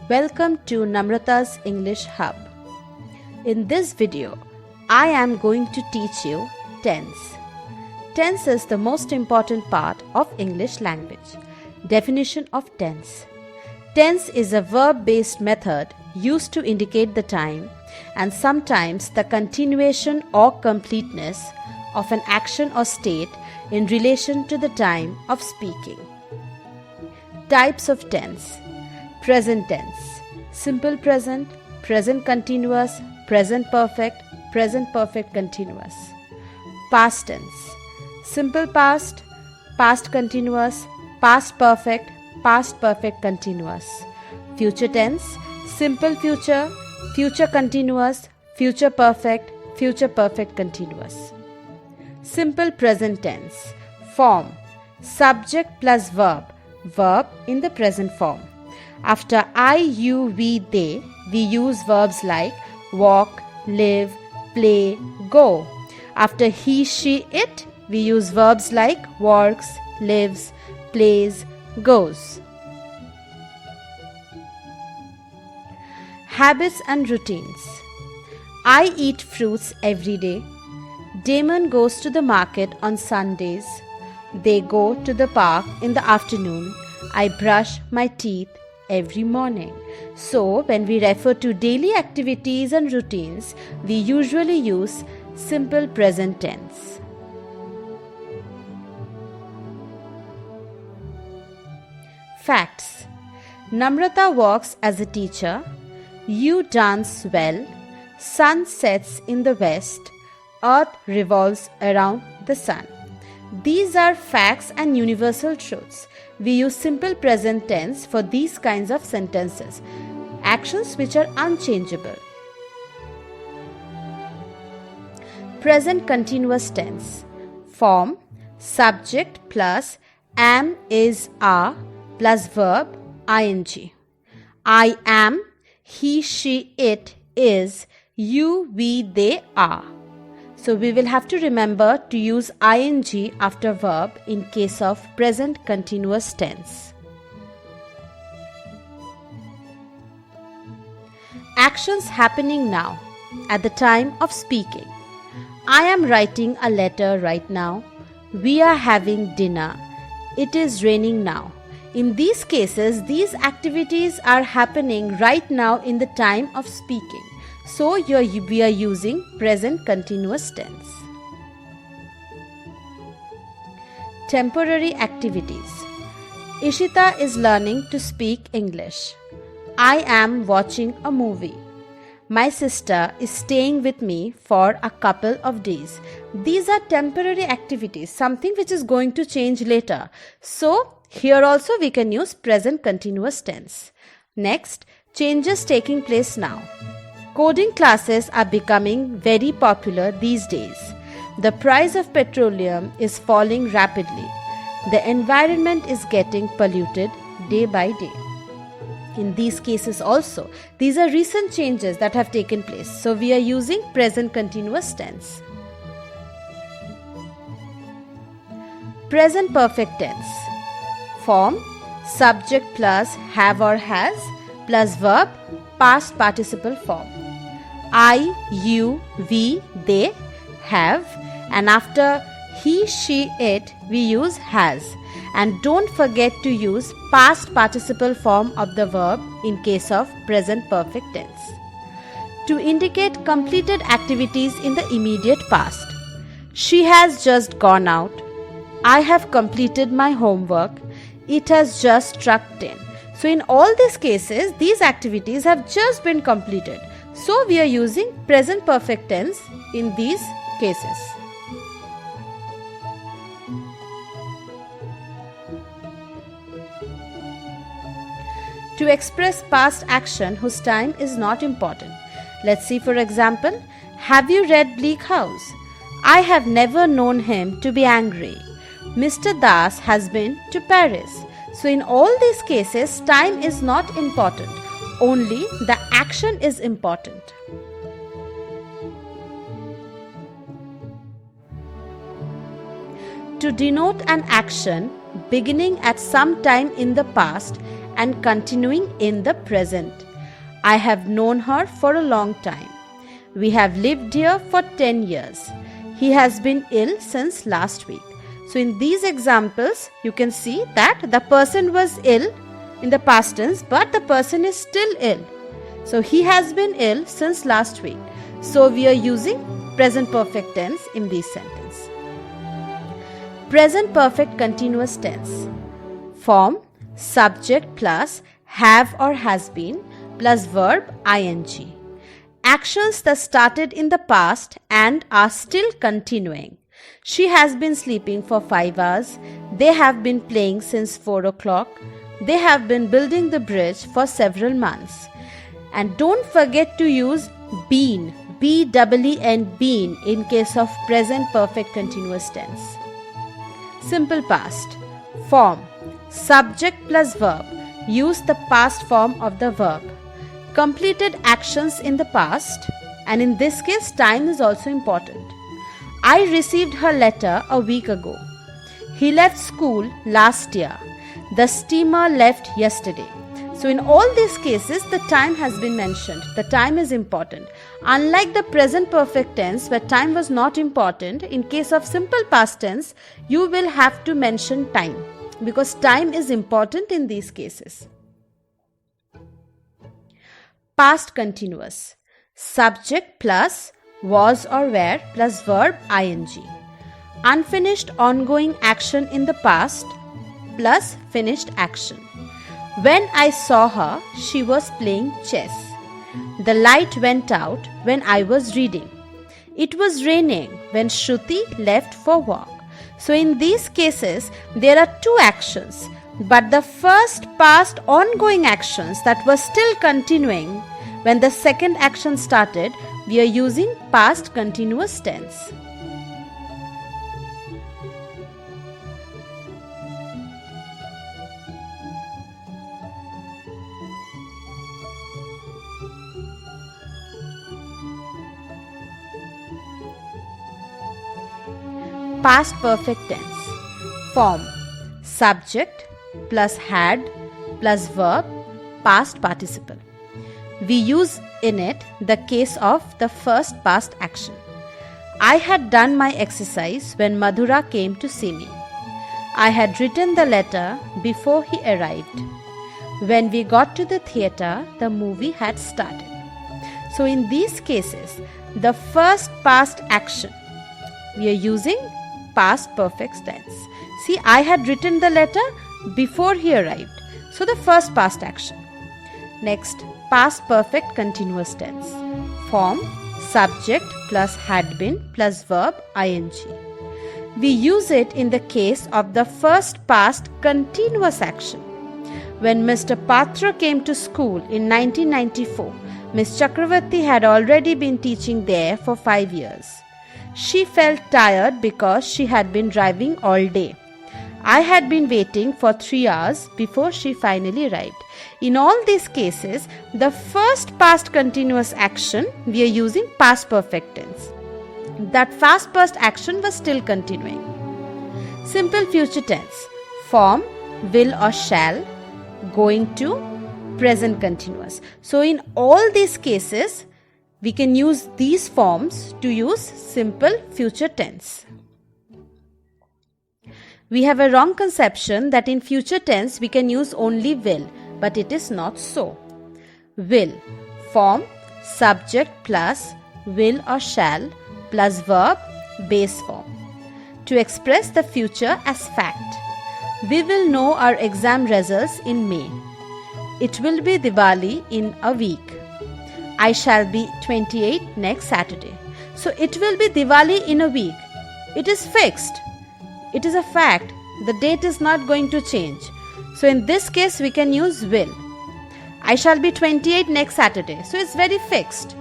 Welcome to Namrata's English Hub. In this video, I am going to teach you tense. Tense is the most important part of English language. Definition of tense. Tense is a verb-based method used to indicate the time and sometimes the continuation or completeness of an action or state in relation to the time of speaking. Types of tense. Present tense, simple present, present continuous, present perfect continuous. Past tense, simple past, past continuous, past perfect continuous. Future tense, simple future, future continuous, future perfect continuous. Simple present tense. Form, subject plus verb, verb in the present form. After I, you, we, they, we use verbs like walk, live, play, go. After he, she, it, we use verbs like works, lives, plays, goes. Habits and routines. I eat fruits every day. Damon goes to the market on Sundays. They go to the park in the afternoon. I brush my teeth every morning. So, when we refer to daily activities and routines, we usually use simple present tense. Facts. Namrata works as a teacher. You dance well. Sun sets in the west. Earth revolves around the sun. These are facts and universal truths. We use simple present tense for these kinds of sentences, actions which are unchangeable. Present continuous tense. Form, subject plus am, is, are plus verb ing. I am, he, she, it, is, you, we, they, are. So we will have to remember to use ing after verb in case of present continuous tense. Actions happening now, at the time of speaking. I am writing a letter right now. We are having dinner. It is raining now. In these cases, these activities are happening right now in the time of speaking. So we are using present continuous tense. Temporary activities. Ishita is learning to speak English. I am watching a movie. My sister is staying with me for a couple of days. These are temporary activities, something which is going to change later. So here also we can use present continuous tense. Next, changes taking place now. Coding classes are becoming very popular these days. The price of petroleum is falling rapidly. The environment is getting polluted day by day. In these cases also, these are recent changes that have taken place. So we are using present continuous tense. Present perfect tense. Form, subject plus have or has plus verb past participle form. I, you, we, they, have, and after he, she, it, we use has. And don't forget to use past participle form of the verb in case of present perfect tense. To indicate completed activities in the immediate past. She has just gone out. I have completed my homework. It has just struck 10. So in all these cases, these activities have just been completed. So we are using present perfect tense in these cases. To express past action whose time is not important. Let's see, for example, have you read Bleak House? I have never known him to be angry. Mr. Das has been to Paris. So in all these cases, time is not important. Only the action is important. To denote an action beginning at some time in the past and continuing in the present. I have known her for a long time. We have lived here for 10 years. He has been ill since last week. So in these examples, you can see that the person was ill in the past tense, but the person is still ill. So he has been ill since last week. So we are using present perfect tense in this sentence. Present perfect continuous tense. Form subject plus have or has been plus verb ing. Actions that started in the past and are still continuing. She has been sleeping for 5 hours. They have been playing since 4 o'clock. They have been building the bridge for several months. And don't forget to use been, B-E-E-N, been in case of present perfect continuous tense. Simple past. Form subject plus verb. Use the past form of the verb. Completed actions in the past, and in this case time is also important. I received her letter a week ago. He left school last year. The steamer left yesterday. So in all these cases, the time has been mentioned. The time is important. Unlike the present perfect tense where time was not important, in case of simple past tense, you will have to mention time because time is important in these cases. Past continuous. Subject plus was or were plus verb ing. Unfinished ongoing action in the past plus finished action. When I saw her, she was playing chess. The light went out when I was reading. It was raining when Shruti left for work. So in these cases, there are two actions, but the first past ongoing actions that were still continuing when the second action started, we are using past continuous tense. Past perfect tense. Form subject plus had plus verb past participle. We use in it the case of the first past action. I had done my exercise when Madhura came to see me. I had written the letter before he arrived. When we got to the theatre, the movie had started. So in these cases, the first past action, we are using past perfect tense. See, I had written the letter before he arrived. So the first past action. Next, past perfect continuous tense. Form subject plus had been plus verb ing. We use it in the case of the first past continuous action. When Mr. Patra came to school in 1994, Miss Chakravarti had already been teaching there for 5 years. She felt tired because she had been driving all day. I had been waiting for 3 hours before she finally arrived. In all these cases, the first past continuous action, we are using past perfect tense. That past past action was still continuing. Simple future tense. Form will or shall, going to, present continuous. So in all these cases, we can use these forms to use simple future tense. We have a wrong conception that in future tense we can use only will, but it is not so. Will, form, subject plus will or shall plus verb, base form. To express the future as fact. We will know our exam results in May. It will be Diwali in a week. I shall be 28 next Saturday. So it will be Diwali in a week. It is fixed. It is a fact. The date is not going to change. So in this case we can use will. I shall be 28 next Saturday. So it's very fixed.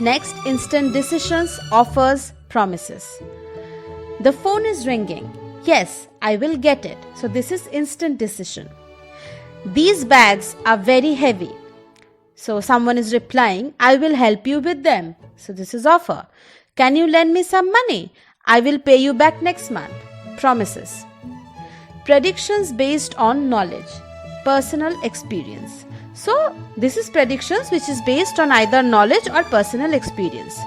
Next, instant decisions, offers, promises. The phone is ringing. Yes, I will get it. So this is instant decision. These bags are very heavy. So someone is replying, I will help you with them. So this is offer. Can you lend me some money? I will pay you back next month. Promises. Predictions based on knowledge. personal experience. So this is predictions which is based on either knowledge or personal experience.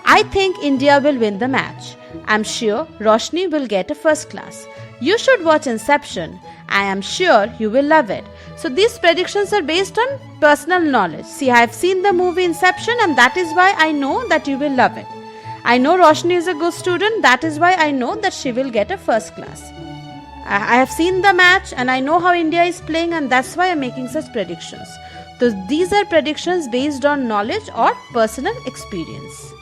I think India will win the match. I'm sure Roshni will get a first class. You should watch Inception. I am sure you will love it. So these predictions are based on personal knowledge. See, I have seen the movie Inception and that is why I know that you will love it. I know Roshni is a good student, that is why I know that she will get a first class. I have seen the match and I know how India is playing and that's why I am making such predictions. So these are predictions based on knowledge or personal experience.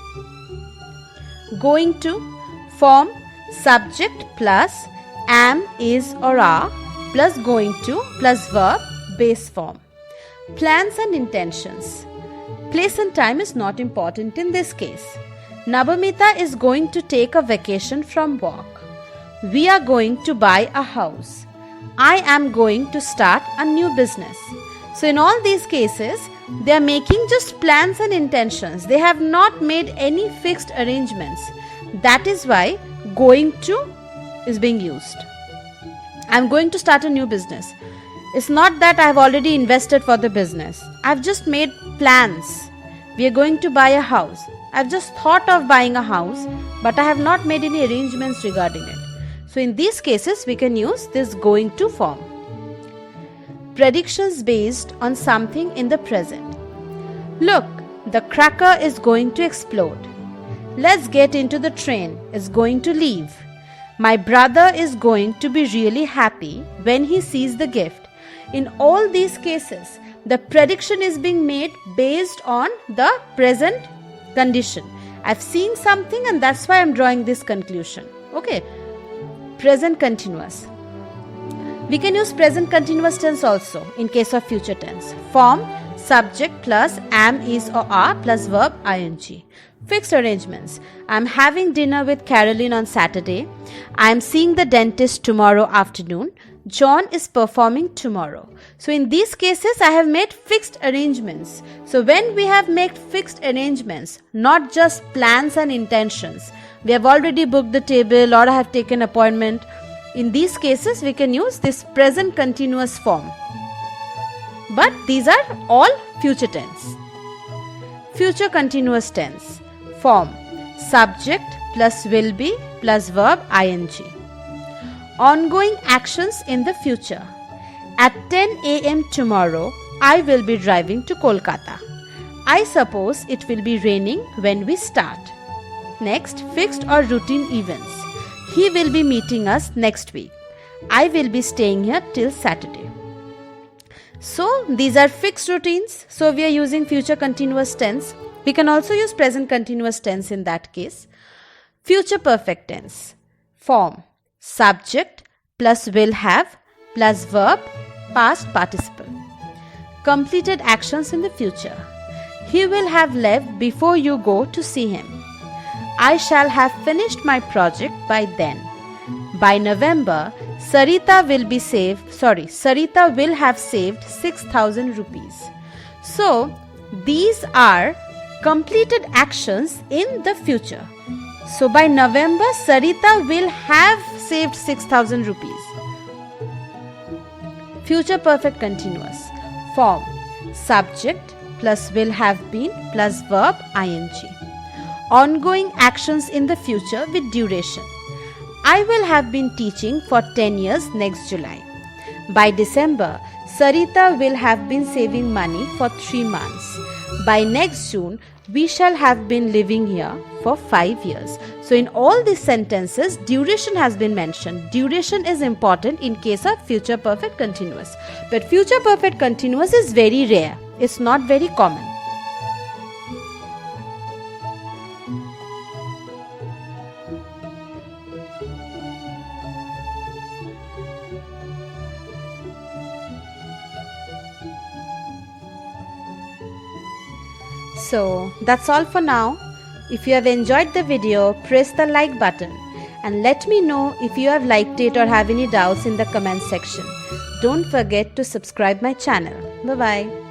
Going to, form, subject plus am, is or are plus going to plus verb, base form. Plans and intentions. Place and time is not important in this case. Navamita is going to take a vacation from work. We are going to buy a house. I am going to start a new business. So in all these cases, they are making just plans and intentions. They have not made any fixed arrangements. That is why going to is being used. I am going to start a new business. It's not that I have already invested for the business. I have just made plans. We are going to buy a house. I have just thought of buying a house, but I have not made any arrangements regarding it. So in these cases, we can use this going to form. Predictions based on something in the present. Look, the cracker is going to explode. Let's get into the train. It's going to leave. My brother is going to be really happy when he sees the gift. In all these cases, the prediction is being made based on the present condition. I've seen something and that's why I'm drawing this conclusion. Okay. Present continuous. We can use present continuous tense also in case of future tense. Form, subject plus am, is or are plus verb ing. Fixed arrangements. I'm having dinner with Caroline on Saturday. I'm seeing the dentist tomorrow afternoon. John is performing tomorrow. So in these cases, I have made fixed arrangements. So when we have made fixed arrangements, not just plans and intentions, we have already booked the table or I have taken appointment. In these cases, we can use this present continuous form. But these are all future tense. Future continuous tense. Form, subject plus will be plus verb ing. Ongoing actions in the future. At 10 a.m. tomorrow, I will be driving to Kolkata. I suppose it will be raining when we start. Next, fixed or routine events. He will be meeting us next week. I will be staying here till Saturday. So, these are fixed routines. So, we are using future continuous tense. We can also use present continuous tense in that case. Future perfect tense. Form, subject plus will have plus verb, past participle. Completed actions in the future. He will have left before you go to see him. I shall have finished my project by then. By November, Sarita will have saved 6,000 rupees. So, these are completed actions in the future. So, by November, Sarita will have saved 6,000 rupees. Future perfect continuous. Form, subject plus will have been plus verb ing. Ongoing actions in the future with duration. I will have been teaching for 10 years next July. By December, Sarita will have been saving money for 3 months. By next June, we shall have been living here for 5 years. So in all these sentences, duration has been mentioned. Duration is important in case of future perfect continuous. But future perfect continuous is very rare. It's not very common. So that's all for now. If you have enjoyed the video, press the like button and let me know if you have liked it or have any doubts in the comment section. Don't forget to subscribe my channel. Bye bye.